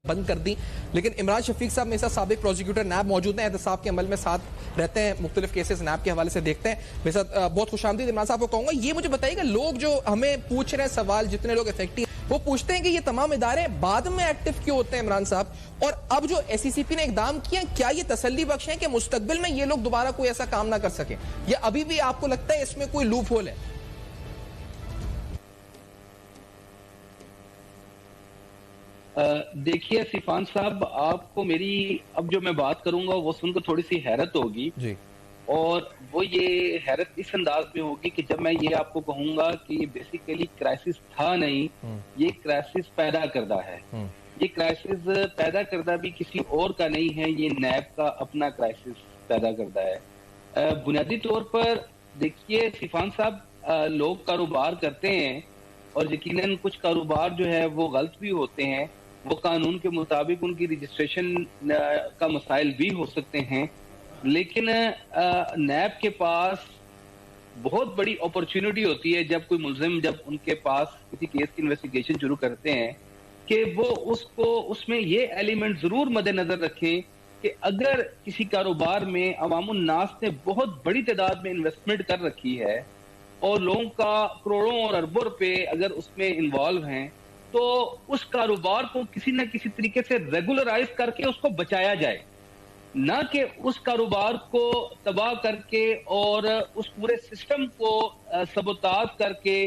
बंद कर दी। लेकिन इमरान शफीक साहब मेरे साथ साबिक प्रोसिक्यूटर नैब मौजूद हैं, एहतसाब के अमल में साथ रहते हैं, मुख्तलिफ केसेस नैब के हवाले से देखते हैं। मेरे साथ बहुत खुशामदीद इमरान साहब को कहूंगा, ये मुझे बताइएगा, लोग जो हमें पूछ रहे हैं सवाल, जितने लोग इफेक्टिव वो पूछते हैं कि ये तमाम इदारे बाद में एक्टिव क्यों होते हैं इमरान साहब, और अब जो SECP ने इकदाम किया, क्या ये तसल्ली बख्श है कि मुस्तकबिल में ये लोग दोबारा कोई ऐसा काम ना कर सके, या अभी भी आपको लगता है इसमें कोई लूप होल है? देखिए सिफान साहब, आपको मेरी अब जो मैं बात करूंगा वो सुनकर थोड़ी सी हैरत होगी जी। और वो ये हैरत इस अंदाज में होगी कि जब मैं ये आपको कहूंगा कि बेसिकली क्राइसिस था नहीं, ये क्राइसिस पैदा करदा है। ये क्राइसिस पैदा करदा भी किसी और का नहीं है, ये नैब का अपना क्राइसिस पैदा करदा है। बुनियादी तौर पर देखिए सिफान साहब, लोग कारोबार करते हैं और यकीनन कुछ कारोबार जो है वो गलत भी होते हैं, वो कानून के मुताबिक उनकी रजिस्ट्रेशन का मसाइल भी हो सकते हैं, लेकिन नैब के पास बहुत बड़ी अपॉर्चुनिटी होती है जब कोई मुलजिम, जब उनके पास किसी केस की इन्वेस्टिगेशन शुरू करते हैं, कि वो उसको उसमें ये एलिमेंट जरूर मद्देनजर रखें कि अगर किसी कारोबार में अवामुन नास ने बहुत बड़ी तादाद में इन्वेस्टमेंट कर रखी है और लोगों का करोड़ों और अरबों रुपए अगर उसमें इन्वॉल्व हैं, तो उस कारोबार को किसी न किसी तरीके से रेगुलराइज करके उसको बचाया जाए, ना कि उस कारोबार को तबाह करके और उस पूरे सिस्टम को सबोताज करके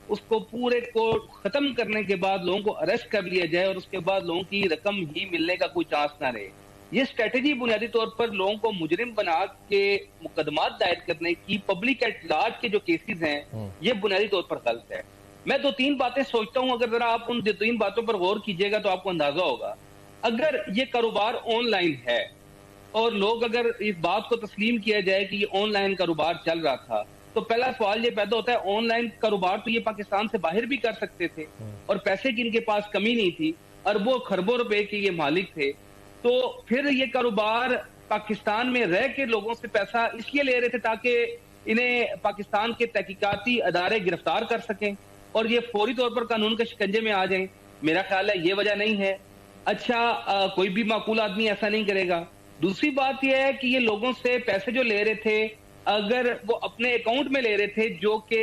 उसको पूरे को खत्म करने के बाद लोगों को अरेस्ट कर लिया जाए और उसके बाद लोगों की रकम ही मिलने का कोई चांस ना रहे। ये स्ट्रेटेजी बुनियादी तौर पर लोगों को मुजरिम बना के मुकदमात दायर करने की, पब्लिक एट लार्ज के जो केसेस हैं, ये बुनियादी तौर पर गलत है। मैं दो तीन बातें सोचता हूं, अगर जरा आप उन दो तीन बातों पर गौर कीजिएगा तो आपको अंदाजा होगा। अगर ये कारोबार ऑनलाइन है और लोग अगर इस बात को तस्लीम किया जाए कि ये ऑनलाइन कारोबार चल रहा था, तो पहला सवाल ये पैदा होता है, ऑनलाइन कारोबार तो ये पाकिस्तान से बाहर भी कर सकते थे और पैसे की इनके पास कमी नहीं थी, अरबों खरबों रुपए के ये मालिक थे, तो फिर ये कारोबार पाकिस्तान में रह के लोगों से पैसा इसलिए ले रहे थे ताकि इन्हें पाकिस्तान के तहकीकाती अदारे गिरफ्तार कर सकें और ये फौरी तौर पर कानून के शिकंजे में आ जाएं। मेरा ख्याल है ये वजह नहीं है। अच्छा, कोई भी माकूल आदमी ऐसा नहीं करेगा। दूसरी बात यह है कि ये लोगों से पैसे जो ले रहे थे, अगर वो अपने अकाउंट में ले रहे थे जो कि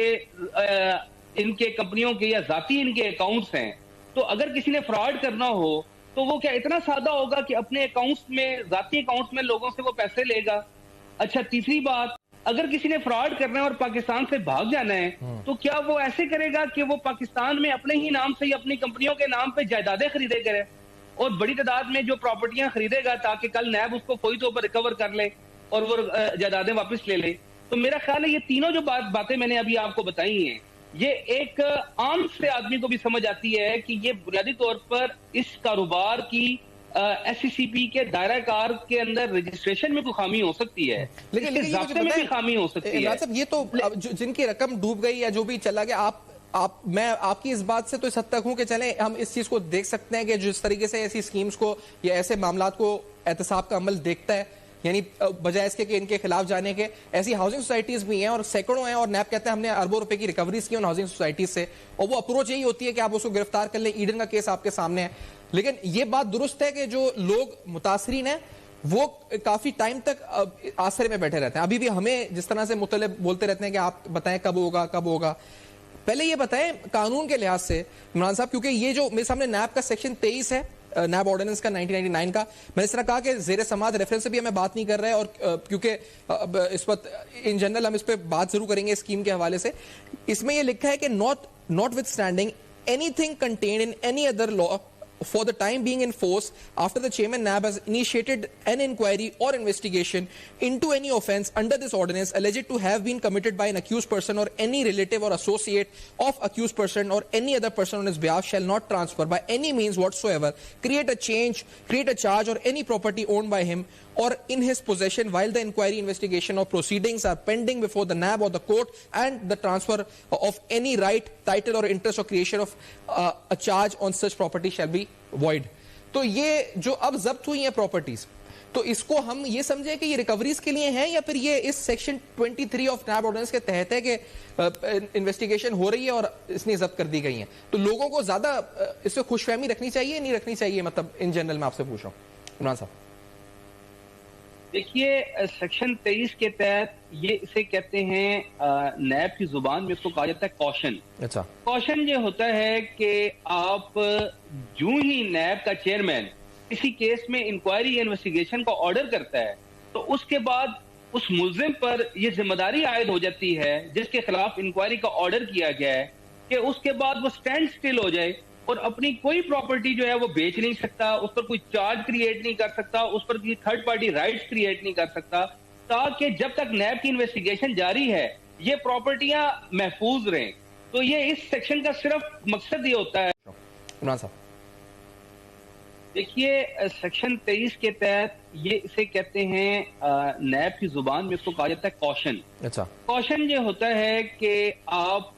इनके कंपनियों के या जाती इनके अकाउंट्स हैं, तो अगर किसी ने फ्रॉड करना हो तो वो क्या इतना सादा होगा कि अपने अकाउंट्स में, जाती अकाउंट्स में लोगों से वो पैसे लेगा? अच्छा, तीसरी बात, अगर किसी ने फ्रॉड करना है और पाकिस्तान से भाग जाना है, तो क्या वो ऐसे करेगा कि वो पाकिस्तान में अपने ही नाम से या अपनी कंपनियों के नाम पे जायदादें खरीदे करे और बड़ी तादाद में जो प्रॉपर्टियां खरीदेगा ताकि कल नैब उसको फौरी तौर पर रिकवर कर ले और वो जायदादें वापस ले ले? तो मेरा ख्याल है ये तीनों जो बातें मैंने अभी आपको बताई हैं, ये एक आम से आदमी को भी समझ आती है कि ये बुनियादी तौर पर इस कारोबार की SECP के दायरा कार के अंदर रजिस्ट्रेशन में कोई खामी हो सकती है, लेकिन ज़ाब्ते में भी खामी हो सकती है। सब ये तो जिनकी रकम डूब गई या जो भी चला गया, मैं आपकी इस बात से तो इस हद तक हूं कि चलें हम इस चीज को देख सकते हैं कि जिस तरीके से ऐसी स्कीम्स को या ऐसे मामलात को एहतसाब का अमल देखता है, यानी बजाय इसके कि इनके खिलाफ जाने के, ऐसी हाउसिंग सोसाइटीज भी हैं और सैकड़ों हैं और नैब कहते हैं हमने अरबों रुपए की रिकवरीज की उन हाउसिंग सोसाइटीज से, और वो अप्रोच यही होती है कि आप उसको गिरफ्तार कर लें। ईडन का केस आपके सामने है, लेकिन ये बात दुरुस्त है कि जो लोग मुतासरीन हैं वो काफी टाइम तक आसरे में बैठे रहते हैं। अभी भी हमें जिस तरह से मुतलब बोलते रहते हैं कि आप बताएं कब होगा कब होगा, पहले ये बताएं कानून के लिहाज से इमरान साहब, क्योंकि ये जो मेरे सामने नैब का सेक्शन 23 है, नैब ऑर्डिनेंस का 1999 का, मैंने इस तरह कहा कि जेर समाज रेफरेंस से भी हमें बात नहीं कर रहे हैं, और क्योंकि इस वक्त इन जनरल हम इस पर बात जरूर करेंगे स्कीम के हवाले से। इसमें यह लिखा है कि not with standing anything contained in any other law for the time being in force after the chairman NAB has initiated an inquiry or investigation into any offence under this ordinance alleged to have been committed by an accused person or any relative or associate of accused person or any other person on his behalf shall not transfer by any means whatsoever, create a charge or any property owned by him or in his possession while the inquiry, investigation or proceedings are pending before the NAB or the court, and the transfer of any right, title or interest or creation of a charge on such property shall be void. तो ये जो अब जब्त हुई हैं properties, तो इसको हम ये समझे कि ये रिकवरीज के लिए है या फिर ये इस सेक्शन 23 ऑफ नैब ऑर्डिनेंस के तहत है कि इन्वेस्टिगेशन हो रही है और इसने जब्त कर दी गई है? तो लोगों को ज्यादा इससे खुशफहमी रखनी चाहिए नहीं रखनी चाहिए, मतलब इन जनरल मैं आपसे पूछ रहा हूँ इमरान साहब। देखिए, सेक्शन 23 के तहत ये इसे कहते हैं, नैब की जुबान में इसको कहा जाता है कॉशन। अच्छा, कॉशन ये होता है कि आप यूं ही नैब का चेयरमैन किसी केस में इंक्वायरी या इन्वेस्टिगेशन का ऑर्डर करता है तो उसके बाद उस मुल्जिम पर यह जिम्मेदारी आयद हो जाती है जिसके खिलाफ इंक्वायरी का ऑर्डर किया गया है कि उसके बाद वो स्टैंड स्टिल हो जाए और अपनी कोई प्रॉपर्टी जो है वो बेच नहीं सकता, उस पर कोई चार्ज क्रिएट नहीं कर सकता, उस पर कोई थर्ड पार्टी राइट्स क्रिएट नहीं कर सकता, ताकि जब तक नैब की इन्वेस्टिगेशन जारी है ये प्रॉपर्टियां महफूज रहें। तो ये इस सेक्शन का सिर्फ मकसद ये होता है। इमरान साहब, देखिए, सेक्शन 23 के तहत ये इसे कहते हैं, नैब की जुबान में इसको कहा जाता है कॉशन। अच्छा, कॉशन ये होता है कि आप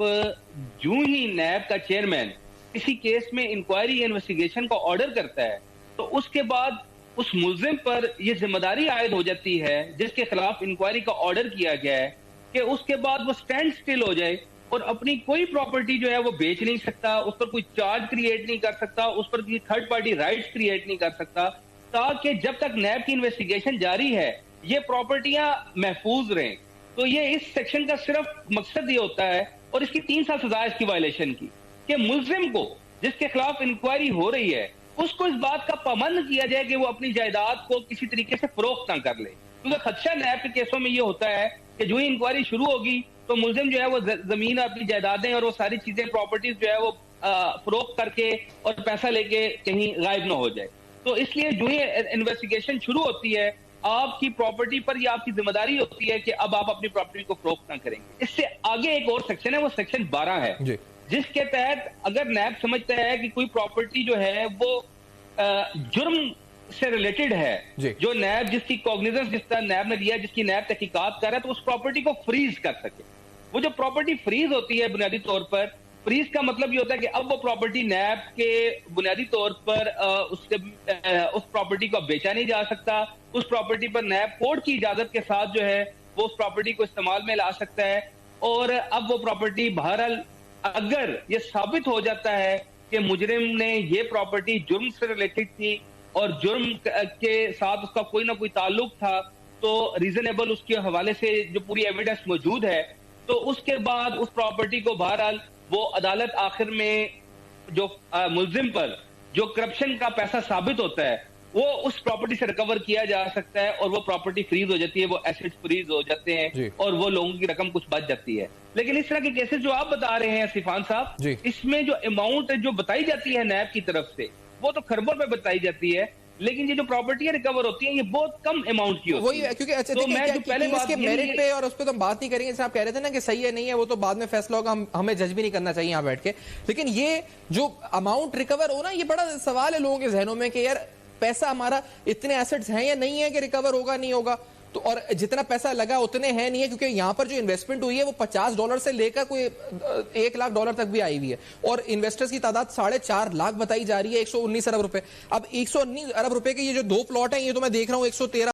यूं ही नैब का चेयरमैन किसी केस में इंक्वायरी या इन्वेस्टिगेशन का ऑर्डर करता है तो उसके बाद उस मुल्जिम पर यह जिम्मेदारी आयद हो जाती है जिसके खिलाफ इंक्वायरी का ऑर्डर किया गया है कि उसके बाद वो स्टैंड स्टिल हो जाए और अपनी कोई प्रॉपर्टी जो है वो बेच नहीं सकता, उस पर कोई चार्ज क्रिएट नहीं कर सकता, उस पर कोई थर्ड पार्टी राइट्स क्रिएट नहीं कर सकता, ताकि जब तक नैब की इन्वेस्टिगेशन जारी है ये प्रॉपर्टियां महफूज रहें। तो ये इस सेक्शन का सिर्फ मकसद ये होता है और इसकी 3 साल सजा है इसकी वायलेशन की कि मुल्जिम को जिसके खिलाफ इंक्वायरी हो रही है उसको इस बात का पाबंद किया जाए कि वो अपनी जायदाद को किसी तरीके से फरोख्त ना कर ले, क्योंकि खदशा नैब के केसों में ये होता है कि जो ही इंक्वायरी शुरू होगी तो मुल्जिम जो है वो जमीन, अपनी जायदादें और वो सारी चीजें, प्रॉपर्टीज जो है वो फरोख्त करके और पैसा लेके कहीं गायब ना हो जाए। तो इसलिए जो ही इन्वेस्टिगेशन शुरू होती है आपकी प्रॉपर्टी पर यह आपकी जिम्मेदारी होती है कि अब आप अपनी प्रॉपर्टी को फरोख्त ना करेंगे। इससे आगे एक और सेक्शन है, वो सेक्शन 12 है जी, जिसके तहत अगर नैब समझता है कि कोई प्रॉपर्टी जो है वो जुर्म से रिलेटेड है, जो नैब जिसकी कॉग्निजेंस जिस तरह नैब ने लिया, जिसकी नैब तहकीकात कर रहा है, तो उस प्रॉपर्टी को फ्रीज कर सके। वो जो प्रॉपर्टी फ्रीज होती है बुनियादी तौर पर, फ्रीज का मतलब ये होता है कि अब वो प्रॉपर्टी नैब के बुनियादी तौर पर उस प्रॉपर्टी को बेचा नहीं जा सकता, उस प्रॉपर्टी पर नैब कोर्ट की इजाजत के साथ जो है वो उस प्रॉपर्टी को इस्तेमाल में ला सकता है। और अब वो प्रॉपर्टी बहरहाल अगर ये साबित हो जाता है कि मुजरिम ने ये प्रॉपर्टी जुर्म से रिलेटेड थी और जुर्म के साथ उसका कोई ना कोई ताल्लुक था, तो रीजनेबल उसके हवाले से जो पूरी एविडेंस मौजूद है, तो उसके बाद उस प्रॉपर्टी को बहरहाल वो अदालत आखिर में जो मुल्जिम पर जो करप्शन का पैसा साबित होता है वो उस प्रॉपर्टी से रिकवर किया जा सकता है और वो प्रॉपर्टी फ्रीज हो जाती है, वो एसेट फ्रीज हो जाते हैं और वो लोगों की रकम कुछ बच जाती है। लेकिन इस तरह के केसेस जो आप बता रहे हैं सिफान साहब, इसमें जो अमाउंट जो बताई जाती है नैब की तरफ से वो तो खरबों में बताई जाती है, लेकिन ये जो प्रॉपर्टियां रिकवर होती हैं ये बहुत कम अमाउंट की होती है। क्योंकि अच्छा, तो मैं जो पहले बात मेरिट पे और उस पर तो हम बात नहीं करेंगे, जैसे आप कह रहे थे ना कि सही है नहीं है वो तो बाद में फैसला होगा, हमें जज भी नहीं करना चाहिए यहाँ बैठ के। लेकिन ये जो अमाउंट रिकवर हो ना, ये बड़ा सवाल है लोगों के जहनों में कि यार पैसा हमारा इतने एसेट्स हैं या नहीं है कि रिकवर होगा नहीं होगा। तो और जितना पैसा लगा उतने हैं नहीं है, क्योंकि यहाँ पर जो इन्वेस्टमेंट हुई है वो $50 से लेकर कोई $1 लाख तक भी आई हुई है और इन्वेस्टर्स की तादाद 4.5 लाख बताई जा रही है, 119 अरब रुपए। अब 119 अरब रुपए के ये जो 2 प्लॉट हैं ये तो मैं देख रहा हूँ 113